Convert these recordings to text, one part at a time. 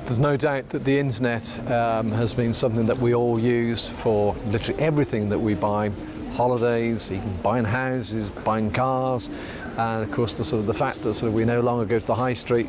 There's no doubt that the internet has been something that we all use for literally everything that we buy. Holidays, even buying houses, buying cars, and of course the fact that we no longer go to the high street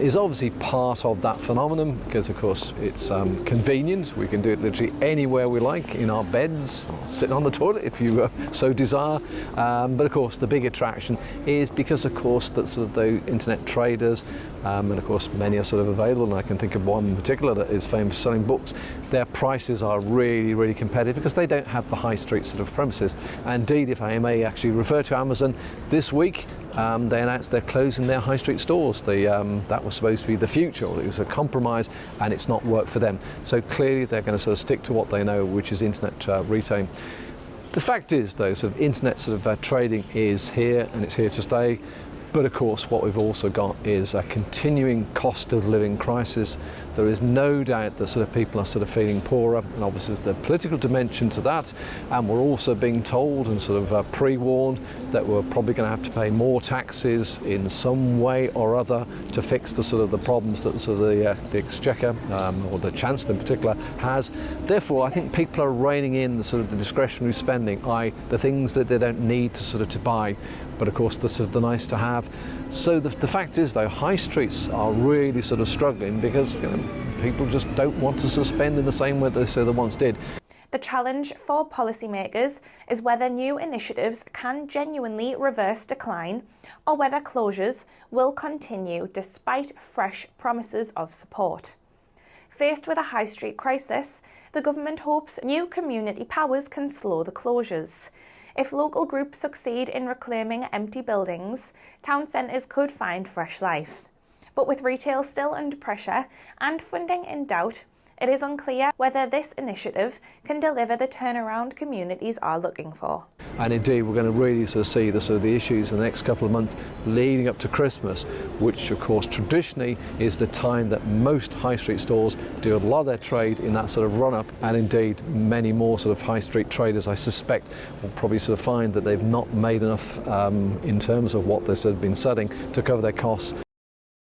is obviously part of that phenomenon, because of course it's convenient. We can do it literally anywhere we like, in our beds, sitting on the toilet if you so desire. But of course the big attraction is because of course that the internet traders, and of course many are available, and I can think of one in particular that is famous for selling books. Their prices are really, really competitive because they don't have the high street premises. And indeed, if I may actually refer to Amazon, this week they announced they're closing their high street stores. That was supposed to be the future, or it was a compromise, and it's not worked for them. So clearly they're going to stick to what they know, which is internet retailing. The fact is though, internet trading is here, and it's here to stay. But of course what we've also got is a continuing cost of living crisis. There is no doubt that people are feeling poorer, and obviously there's the political dimension to that, and we're also being told and pre-warned that we're probably going to have to pay more taxes in some way or other to fix the problems that the Exchequer or the Chancellor in particular has. Therefore I think people are reining in the discretionary spending, i.e. the things that they don't need to buy, but of course the nice to have. So the fact is though, high streets are really struggling because people just don't want to spend in the same way that they once did. The challenge for policymakers is whether new initiatives can genuinely reverse decline, or whether closures will continue despite fresh promises of support. Faced with a high street crisis, the government hopes new community powers can slow the closures. If local groups succeed in reclaiming empty buildings, town centres could find fresh life. But with retail still under pressure and funding in doubt, it is unclear whether this initiative can deliver the turnaround communities are looking for. And indeed we're going to really see the issues in the next couple of months leading up to Christmas, which of course traditionally is the time that most high street stores do a lot of their trade in that run-up, and indeed many more high street traders, I suspect, will probably find that they've not made enough in terms of what they've been selling to cover their costs.